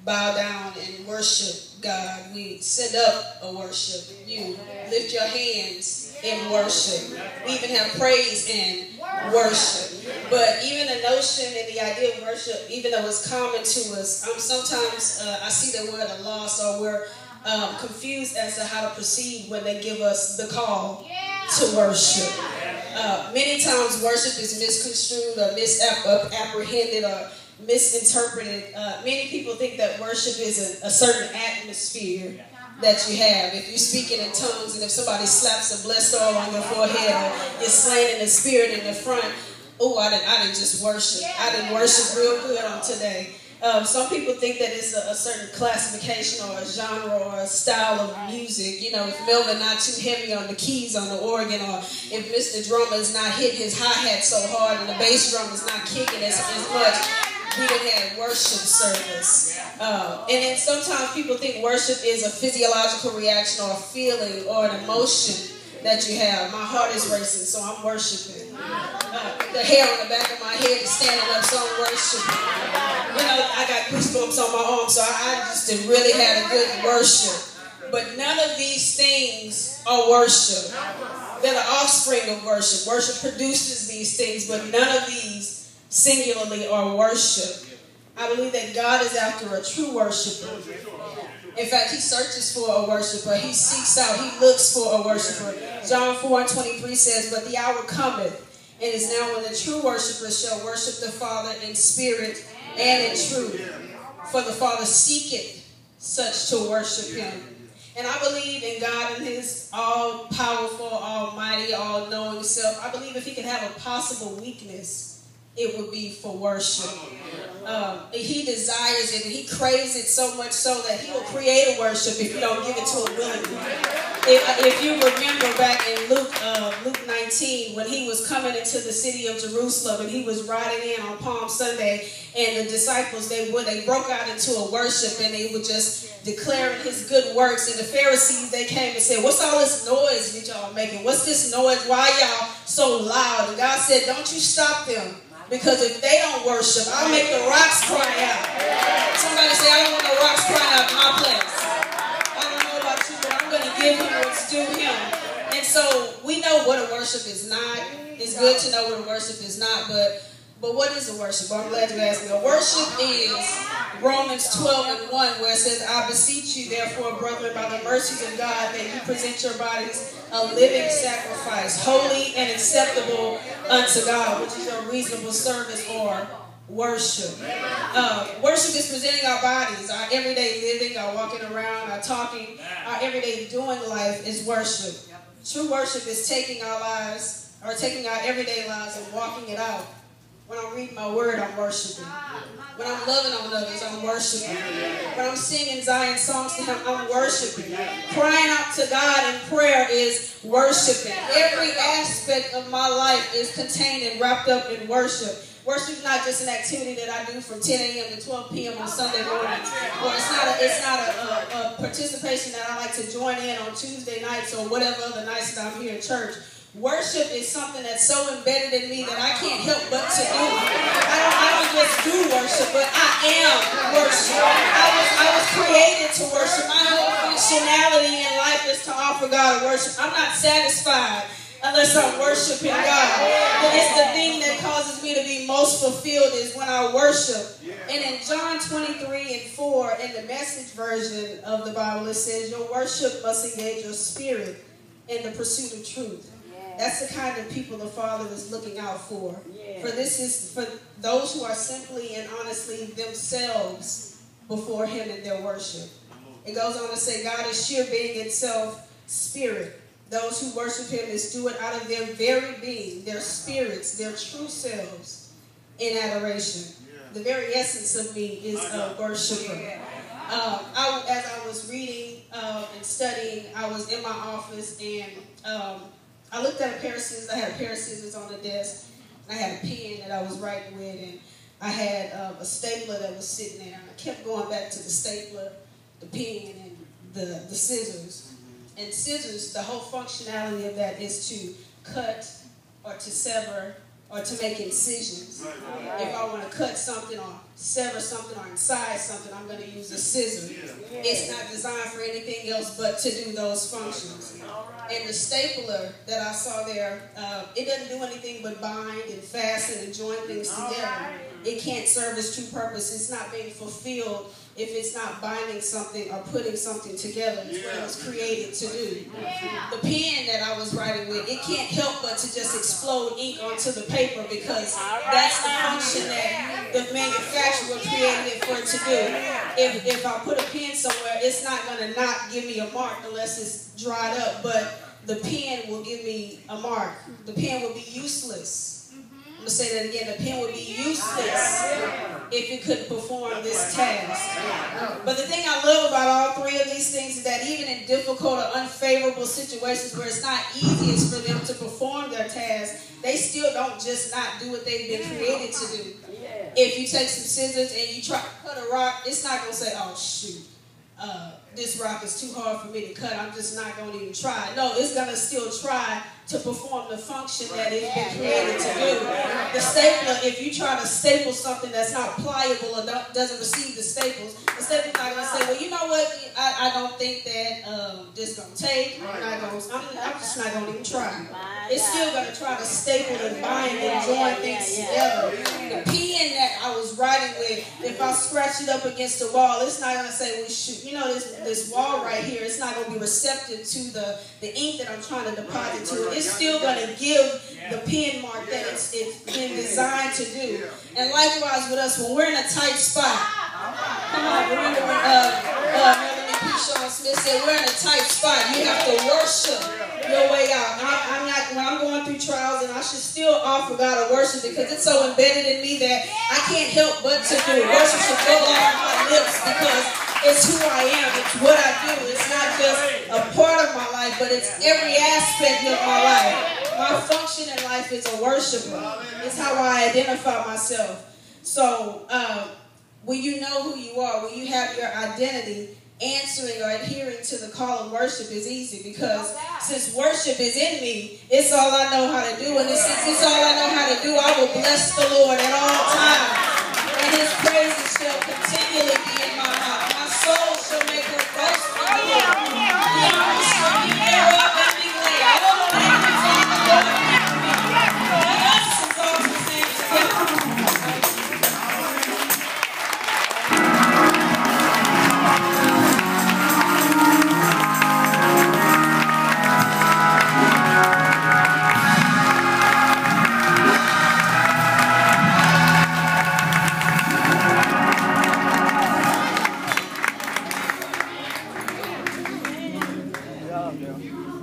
bow down and worship God. We send up a worship. You lift your hands in worship. We even have praise and worship. But even the notion and the idea of worship, even though it's common to us, sometimes I see that we're at a loss, or we're confused as to how to proceed when they give us the call to worship. Many times worship is misconstrued or misapprehended or misinterpreted. Many people think that worship is a certain atmosphere that you have. If you're speaking in tongues and if somebody slaps a blessed oil on your forehead, or you're slain in the spirit in the front, oh, I didn't just worship. I didn't worship real good on today. Some people think that it's a certain classification or a genre or a style of music. You know, if Melvin not too heavy on the keys on the organ, or if Mr. Drummer is not hitting his hi-hat so hard and the bass drum is not kicking as much, we done had worship service. And then sometimes people think worship is a physiological reaction or a feeling or an emotion that you have. My heart is racing, so I'm worshiping. The hair on the back of my head is standing up, so I'm worshiping. You know, I got goosebumps on my arm, so I just really had a good worship. But none of these things are worship. They're the offspring of worship. Worship produces these things, but none of these singularly are worship. I believe that God is after a true worshiper. In fact, he searches for a worshiper. He seeks out, he looks for a worshiper. John 4:23 says, "But the hour cometh, and is now when the true worshipers shall worship the Father in spirit and in truth. For the Father seeketh such to worship him." And I believe in God and his all-powerful, almighty, all-knowing self. I believe if he could have a possible weakness, it would be for worship. He desires it and he craves it so much so that he will create a worship if you don't give it to him willingly. If you remember back in Luke 19, when he was coming into the city of Jerusalem and he was riding in on Palm Sunday, and the disciples, they broke out into a worship and they were just declaring his good works. And the Pharisees, they came and said, "What's all this noise that y'all making? What's this noise? Why y'all so loud?" And God said, "Don't you stop them. Because if they don't worship, I'll make the rocks cry out." Somebody say, "I don't want no rocks crying out in my place." I don't know about you, but I'm going to give him what's due him. And so we know what a worship is not. It's good to know what a worship is not, but what is a worship? Well, I'm glad you asked me. A worship is Romans 12:1, where it says, "I beseech you, therefore, brethren, by the mercies of God, that you present your bodies a living sacrifice, holy and acceptable unto God, which is your reasonable service," or worship. Worship is presenting our bodies, our everyday living, our walking around, our talking, our everyday doing life is worship. True worship is taking our lives, or taking our everyday lives and walking it out. When I'm reading my word, I'm worshiping. When I'm loving on others, I'm worshiping. When I'm singing Zion songs to him, I'm worshiping. Crying out to God in prayer is worshiping. Every aspect of my life is contained and wrapped up in worship. Worship is not just an activity that I do from 10 a.m. to 12 p.m. on Sunday morning. Or it's not a participation that I like to join in on Tuesday nights or whatever other nights that I'm here at church. Worship is something that's so embedded in me that I can't help but to do. I don't just do worship, but I am worship. I was created to worship. My whole functionality in life is to offer God a worship. I'm not satisfied unless I'm worshiping God. But it's the thing that causes me to be most fulfilled is when I worship. And in John 23:4, in the Message version of the Bible, it says, "Your worship must engage your spirit in the pursuit of truth." That's the kind of people the Father is looking out for. For this is for those who are simply and honestly themselves before him in their worship. It goes on to say, God is sheer being itself, spirit. Those who worship him is do it out of their very being, their spirits, their true selves in adoration. The very essence of me is a worshiper. As I was reading and studying, I was in my office and I looked at a pair of scissors. I had a pair of scissors on the desk. I had a pen that I was writing with, and I had a stapler that was sitting there. And I kept going back to the stapler, the pen, and the scissors. And scissors, the whole functionality of that is to cut or to sever or to make incisions. If I want to cut something or sever something or incise something, I'm going to use a scissor. It's not designed for anything else but to do those functions. And the stapler that I saw there, it doesn't do anything but bind and fasten and join things together. It can't serve its true purpose. It's not being fulfilled if it's not binding something or putting something together. It's what it was created to do. The pen that I was writing with, it can't help but to just explode ink onto the paper because that's the function that the manufacturer created it for it to do. If I put a pen somewhere, it's not going to not give me a mark unless it's dried up, but the pen will give me a mark. The pen will be useless. I'm going to say that again. The pen would be useless if it couldn't perform this task. But the thing I love about all three of these things is that even in difficult or unfavorable situations where it's not easiest for them to perform their task, they still don't just not do what they've been created to do. If you take some scissors and you try to cut a rock, it's not going to say, oh, shoot. This rock is too hard for me to cut. I'm just not going to even try. No, it's going to still try to perform the function that it's been created to do. The stapler, if you try to staple something that's not pliable or doesn't receive the staples, the stapler's not going to say, well, you know what? I don't think that this is going to take. I'm just not going to even try. It's still going to try to staple and bind and join things together. The pen that I was writing with, if I scratch it up against the wall, it's not going to say, well, shoot, you know, this wall right here, it's not going to be receptive to the ink that I'm trying to deposit to it. It's still going to give the pen mark that it's been designed to do. And likewise with us, when we're in a tight spot, come on, remember when Melanie P. Sean Smith said, we're in a tight spot. You have to worship your way out. When I'm going through trials, and I should still offer God a worship because it's so embedded in me that I can't help but to do it. Worship should go off my lips because it's who I am. It's what I do. It's not just a part of my life, but it's every aspect of my life. My function in life is a worshiper. It's how I identify myself. So when you know who you are, when you have your identity, answering or adhering to the call of worship is easy because since worship is in me, it's all I know how to do. And since it's all I know how to do, I will bless the Lord at all times. And his praises shall continually be in my mouth. My soul shall make her boast in the Lord. The humble shall be thereof and be glad. All the enemies of the Lord make me. Let us exalt his name together. Yeah.